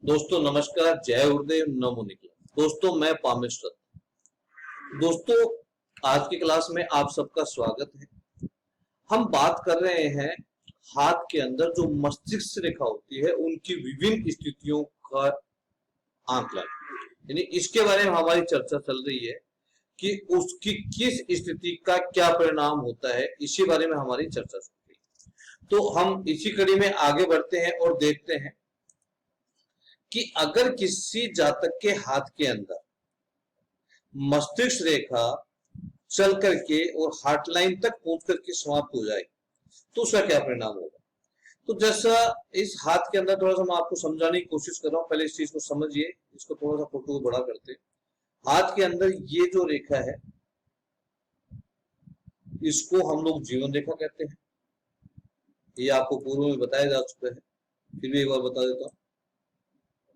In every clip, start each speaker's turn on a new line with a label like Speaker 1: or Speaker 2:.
Speaker 1: दोस्तों नमस्कार, जय गुरुदेव, नमो निखिल। दोस्तों मैं पामेश्वर। दोस्तों आज की क्लास में आप सबका स्वागत है। हम बात कर रहे हैं हाथ के अंदर जो मस्तिष्क रेखा होती है उनकी विभिन्न स्थितियों का आंकलन, यानी इसके बारे में हमारी चर्चा चल रही है कि उसकी किस स्थिति का क्या परिणाम होता है, इसी बारे में हमारी चर्चा चल रही है। तो हम इसी कड़ी में आगे बढ़ते हैं और देखते हैं कि अगर किसी जातक के हाथ के अंदर मस्तिष्क रेखा चल करके और हार्ट लाइन तक पहुंच करके समाप्त हो जाए तो उसका क्या परिणाम होगा। तो जैसा इस हाथ के अंदर थोड़ा सा मैं आपको समझाने की कोशिश कर रहा हूं, पहले इस चीज को समझिए। इसको थोड़ा सा फोटो को बड़ा करते हैं। हाथ के अंदर ये जो रेखा है इसको हम लोग जीवन रेखा कहते हैं। ये आपको पूर्व में बताया जा चुका है, फिर भी एक बार बता देता हूं।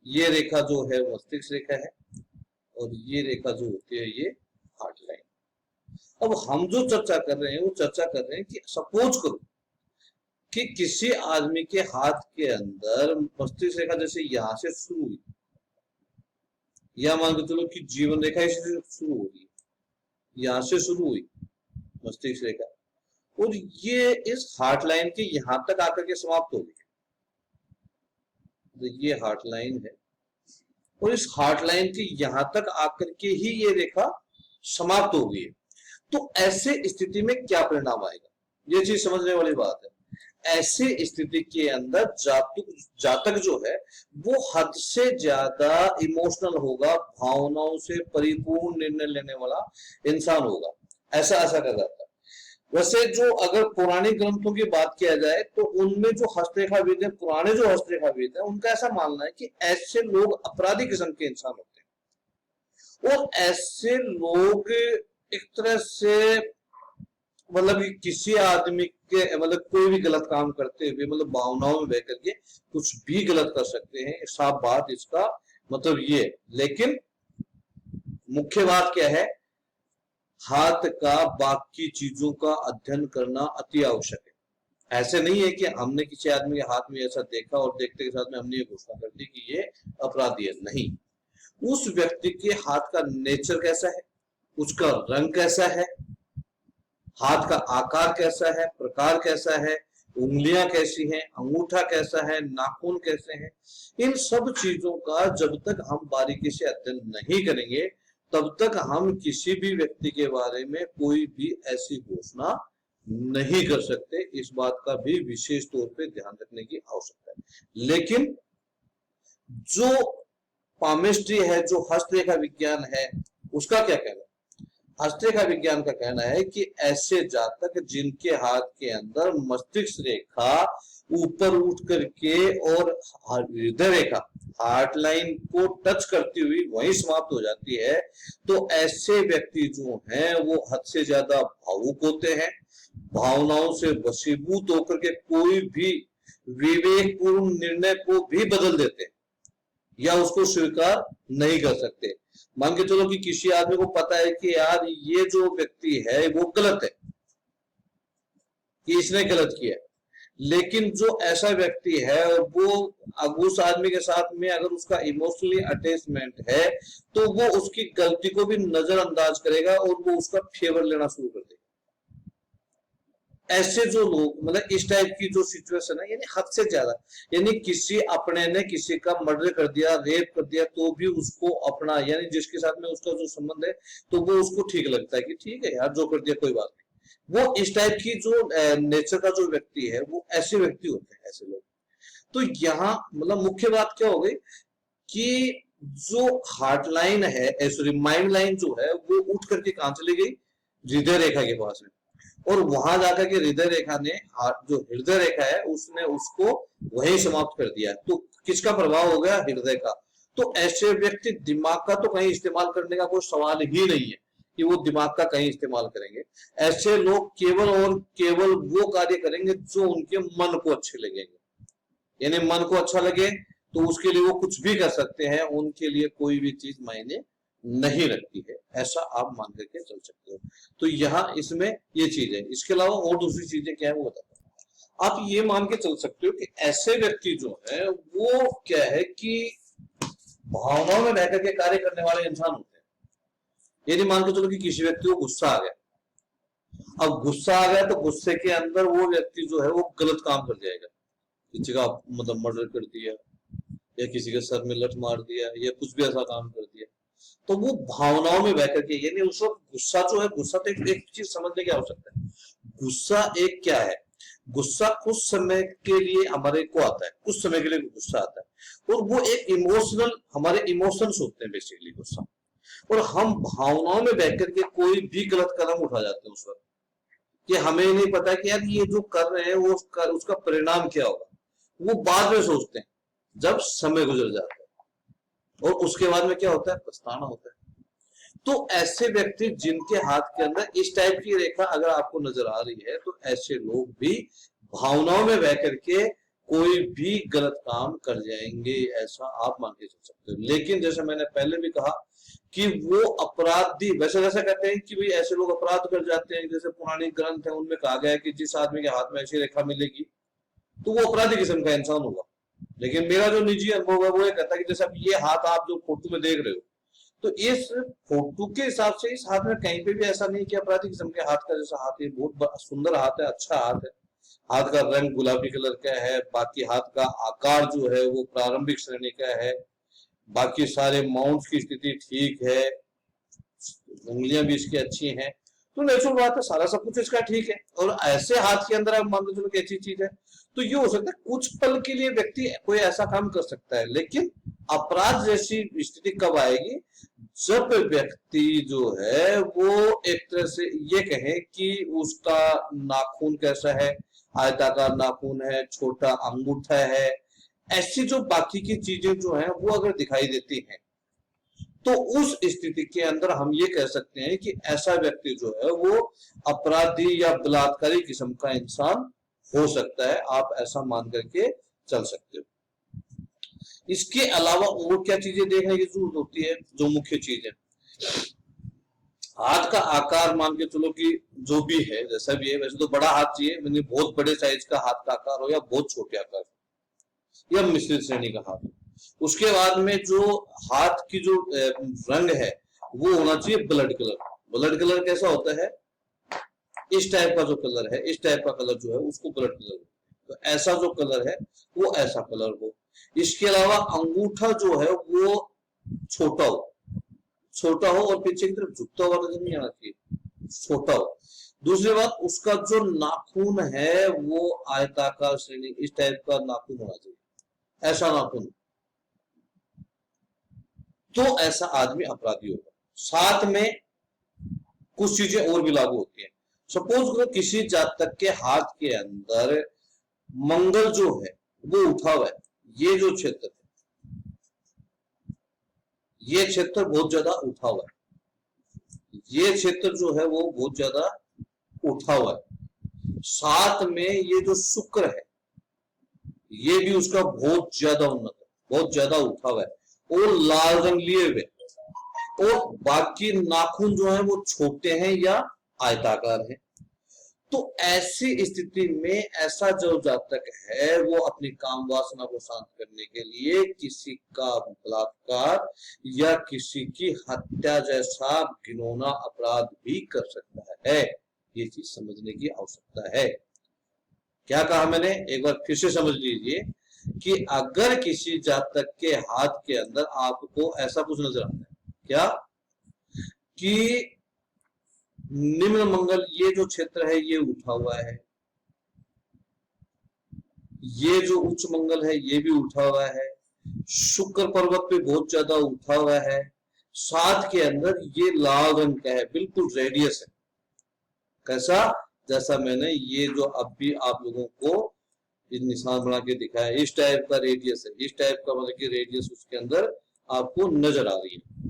Speaker 1: ये रेखा जो है मस्तिष्क रेखा है और ये रेखा जो होती है ये हार्ट लाइन। अब हम जो चर्चा कर रहे हैं वो चर्चा कर रहे हैं कि सपोज करो कि किसी आदमी के हाथ के अंदर मस्तिष्क रेखा जैसे यहां से शुरू हुई, या मान के चलो कि जीवन रेखा इससे शुरू हो रही है, यहां से शुरू हुई मस्तिष्क रेखा और ये इस हार्ट लाइन के यहां तक आकर के समाप्त हो गई। तो ये हार्ट लाइन है और इस हार्ट लाइन के यहां तक आकर के ही ये रेखा समाप्त हो गई है। तो ऐसे स्थिति में क्या परिणाम आएगा, ये चीज समझने वाली बात है। ऐसे स्थिति के अंदर जातक जो है वो हद से ज्यादा इमोशनल होगा, भावनाओं से परिपूर्ण निर्णय लेने वाला इंसान होगा, ऐसा कर जाता है। वैसे जो अगर पुराने ग्रंथों की बात किया जाए तो उनमें जो हस्तरेखाविद है, पुराने जो हस्तरेखाविद है, उनका ऐसा मानना है कि ऐसे लोग अपराधी किस्म के इंसान होते हैं और ऐसे लोग एक तरह से मतलब किसी आदमी के मतलब कोई भी गलत काम करते हुए मतलब भावनाओं में बह करके कुछ भी गलत कर सकते हैं, साफ बात इसका मतलब ये। लेकिन मुख्य बात क्या है, हाथ का बाकी चीजों का अध्ययन करना अति आवश्यक है। ऐसे नहीं है कि हमने किसी आदमी के हाथ में ऐसा देखा और देखते के साथ में हमने ये घोषणा कर दी कि ये अपराधी है। नहीं, उस व्यक्ति के हाथ का नेचर कैसा है, उसका रंग कैसा है, हाथ का आकार कैसा है, प्रकार कैसा है, उंगलियां कैसी हैं, अंगूठा कैसा है, नाखून कैसे हैं, इन सब चीजों का जब तक हम बारीकी से अध्ययन नहीं करेंगे तब तक हम किसी भी व्यक्ति के बारे में कोई भी ऐसी घोषणा नहीं कर सकते। इस बात का भी विशेष तौर पे ध्यान रखने की आवश्यकता है। लेकिन जो पामेस्ट्री है, जो हस्तरेखा विज्ञान है, उसका क्या कहना है? हस्तरेखा विज्ञान का कहना है कि ऐसे जातक जिनके हाथ के अंदर मस्तिष्क रेखा ऊपर उठ करके और हृदय रेखा हार्ट लाइन को टच करती हुई वहीं समाप्त हो जाती है, तो ऐसे व्यक्ति जो हैं वो हद से ज्यादा भावुक होते हैं, भावनाओं से वशीभूत होकर के कोई भी विवेकपूर्ण निर्णय को भी बदल देते हैं या उसको स्वीकार नहीं कर सकते। मान के चलो कि किसी आदमी को पता है कि यार ये जो व्यक्ति है वो गलत है, कि इसने गलत किया है, लेकिन जो ऐसा व्यक्ति है और वो उस आदमी के साथ में अगर उसका इमोशनली अटैचमेंट है तो वो उसकी गलती को भी नजरअंदाज करेगा और वो उसका फेवर लेना शुरू कर देगा। ऐसे जो लोग मतलब इस टाइप की जो सिचुएशन है, यानी हद से ज्यादा, यानी किसी अपने ने किसी का मर्डर कर दिया, रेप कर दिया, तो भी उसको अपना यानी जिसके साथ में उसका जो संबंध है तो वो उसको ठीक लगता है कि ठीक है यार जो कर दिया कोई बात नहीं। वो इस टाइप की जो नेचर का जो व्यक्ति है वो ऐसे व्यक्ति होते हैं, ऐसे लोग। तो यहाँ मतलब मुख्य बात क्या हो गई कि जो हार्ट लाइन है, सॉरी माइंड लाइन जो है वो उठ करके कहां चली गई, हृदय रेखा के पास में, और वहां जाकर के हृदय रेखा ने जो हृदय रेखा है उसने उसको वही समाप्त कर दिया। तो किसका प्रभाव हो गया, हृदय का। तो ऐसे व्यक्ति दिमाग का तो कहीं इस्तेमाल करने का कोई सवाल ही नहीं है कि वो दिमाग का कहीं इस्तेमाल करेंगे। ऐसे लोग केवल और केवल वो कार्य करेंगे जो उनके मन को अच्छे लगेंगे, यानी मन को अच्छा लगे तो उसके लिए वो कुछ भी कर सकते हैं, उनके लिए कोई भी चीज मायने नहीं रखती है, ऐसा आप मान करके चल सकते हो। तो यहाँ इसमें ये चीज है। इसके अलावा और दूसरी चीजें क्या है वो बताता हूँ। आप ये मान के चल सकते हो कि ऐसे व्यक्ति जो है वो क्या है कि भावनाओं में बहकर के कार्य करने वाले इंसान होते हैं। यदि मान के चलो कि किसी व्यक्ति को गुस्सा आ गया, अब गुस्सा आ गया तो गुस्से के अंदर वो व्यक्ति जो है वो गलत काम कर जाएगा, किसी का मतलब मर्डर कर दिया या किसी के सर में लठ मार दिया या कुछ भी ऐसा काम कर दिया। तो वो भावनाओं में बहकर के, यानी उस वक्त गुस्सा जो है, गुस्सा तो एक चीज समझने की आवश्यकता है, गुस्सा एक क्या है, गुस्सा कुछ समय के लिए हमारे को आता है, कुछ समय के लिए गुस्सा आता है, और वो एक इमोशनल, हमारे इमोशंस होते हैं बेसिकली गुस्सा, और हम भावनाओं में बहकर के कोई भी गलत कदम उठा जाते हैं उस वक्त, कि हमें नहीं पता कि यार ये जो कर रहे हैं वो उसका परिणाम क्या होगा, वो बाद में सोचते हैं जब समय गुजर जाता है, और उसके बाद में क्या होता है, पछताना होता है। तो ऐसे व्यक्ति जिनके हाथ के अंदर इस टाइप की रेखा अगर आपको नजर आ रही है, तो ऐसे लोग भी भावनाओं में बह करके कोई भी गलत काम कर जाएंगे, ऐसा आप मान के चल सकते हो। लेकिन जैसे मैंने पहले भी कहा कि वो अपराधी, वैसे वैसे कहते हैं कि भाई ऐसे लोग अपराध कर जाते हैं, जैसे पुराने ग्रंथ है उनमें कहा गया है कि जिस आदमी के हाथ में ऐसी रेखा मिलेगी तो वो अपराधी किस्म का इंसान होगा। लेकिन मेरा जो निजी अनुभव है वो ये कहता है कि जैसे अब ये हाथ आप जो फोटो में देख रहे हो, तो इस फोटो के हिसाब से इस हाथ में कहीं पे भी ऐसा नहीं कि अपराधी किस्म के हाथ का जैसा हाथ है, बहुत सुंदर हाथ है, अच्छा हाथ है, हाथ का रंग गुलाबी कलर का है, बाकी हाथ का आकार जो है वो प्रारंभिक श्रेणी का है, बाकी सारे माउंट की स्थिति ठीक है, उंगलियां भी इसकी अच्छी हैं, तो नेचुरल बात है, सारा सब कुछ इसका ठीक है। और ऐसे हाथ के अंदर आप मान लो चलो कि अच्छी चीज है, तो ये हो सकता है कुछ पल के लिए व्यक्ति कोई ऐसा काम कर सकता है, लेकिन अपराध जैसी स्थिति कब आएगी, जब व्यक्ति जो है वो एक तरह से ये कहे कि उसका नाखून कैसा है, आयताकार नाखून है, छोटा अंगूठा है, ऐसी जो बाकी की चीजें जो है वो अगर दिखाई देती हैं, तो उस स्थिति के अंदर हम ये कह सकते हैं कि ऐसा व्यक्ति जो है वो अपराधी या बलात्कारी किस्म का इंसान हो सकता है, आप ऐसा मान करके चल सकते हो। इसके अलावा और क्या चीजें देखने की जरूरत होती है, जो मुख्य चीज है, हाथ का आकार मान के चलो कि जो भी है जैसा भी है, वैसे तो बड़ा हाथ चाहिए, मैंने बहुत बड़े साइज का हाथ का आकार हो या बहुत छोटे आकार या मिश्रित श्रेणी का हाथ हो। उसके बाद में जो हाथ की जो रंग है वो होना चाहिए ब्लड कलर। ब्लड कलर कैसा होता है, इस टाइप का जो कलर है, इस टाइप का कलर जो है उसको ब्लड कलर, तो ऐसा जो कलर है वो ऐसा कलर हो। इसके अलावा अंगूठा जो है वो छोटा हो, छोटा हो और पीछे की तरफ झुकता हुआ नजर नहीं आना चाहिए, छोटा हो। दूसरी बात, उसका जो नाखून है वो आयताकार श्रेणी, इस टाइप का नाखून होना चाहिए, ऐसा नाखून, तो ऐसा आदमी अपराधी होगा। साथ में कुछ चीजें और भी लागू होती हैं। सपोज करो किसी जातक के हाथ के अंदर मंगल जो है वो उठा हुआ है, ये जो क्षेत्र है, ये क्षेत्र बहुत ज्यादा उठा हुआ है, ये क्षेत्र जो है वो बहुत ज्यादा उठा हुआ है। साथ में ये जो शुक्र है ये भी उसका बहुत ज्यादा उन्नत है, बहुत ज्यादा उठा हुआ है और लाल रंग लिए हुए, और बाकी नाखून जो है वो छोटे हैं या आयताकार है। तो ऐसी स्थिति में ऐसा जो जातक है वो अपनी काम वासना को शांत करने के लिए किसी का बलात्कार या किसी की हत्या जैसा घिनौना अपराध भी कर सकता है। ये चीज समझने की आवश्यकता है। क्या कहा मैंने, एक बार फिर से समझ लीजिए कि अगर किसी जातक के हाथ के अंदर आपको ऐसा कुछ नजर आता है, क्या कि निम्न मंगल, ये जो क्षेत्र है ये उठा हुआ है, ये जो उच्च मंगल है ये भी उठा हुआ है, शुक्र पर्वत पे बहुत ज्यादा उठा हुआ है, साथ के अंदर ये लाल रंग का है, बिल्कुल रेडियस है, कैसा, जैसा मैंने ये जो अब भी आप लोगों को निशान बना के दिखाया, इस टाइप का रेडियस है, इस टाइप का मतलब कि रेडियस उसके अंदर आपको नजर आ रही है।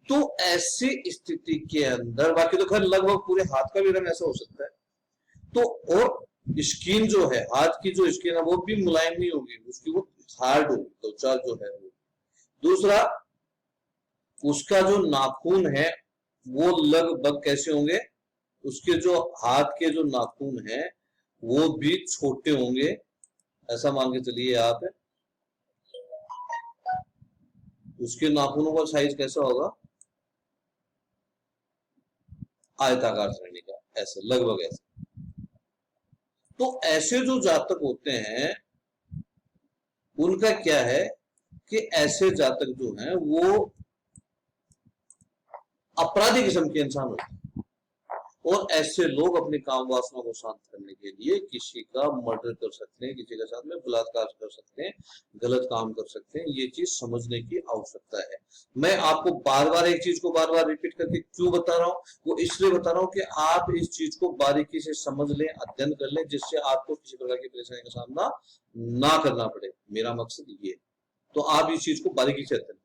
Speaker 1: तो ऐसी स्थिति के अंदर, बाकी तो खैर लगभग पूरे हाथ का भी रंग ऐसा हो सकता है, तो और स्किन जो है, हाथ की जो स्किन है वो भी मुलायम नहीं होगी, उसकी वो हार्ड होगी, त्वचा जो है वो। दूसरा, उसका जो नाखून है वो लगभग कैसे होंगे, उसके जो हाथ के जो नाखून है वो भी छोटे होंगे, ऐसा मान के चलिए आप। उसके नाखूनों का साइज कैसा होगा? आयताकार श्रेणी का, ऐसे लगभग ऐसे। तो ऐसे जो जातक होते हैं उनका क्या है कि ऐसे जातक जो हैं वो अपराधी किस्म के इंसान होते हैं, और ऐसे लोग अपनी काम वासना को शांत करने के लिए किसी का मर्डर कर सकते हैं, किसी के साथ में बलात्कार कर सकते हैं, गलत काम कर सकते हैं। ये चीज समझने की आवश्यकता है। मैं आपको बार बार एक चीज को बार बार रिपीट करके क्यों बता रहा हूं? वो इसलिए बता रहा हूं कि आप इस चीज को बारीकी से समझ लें, अध्ययन कर लें, जिससे आपको किसी प्रकार की परेशानी का सामना ना करना पड़े। मेरा मकसद ये। तो आप इस चीज को बारीकी से अध्ययन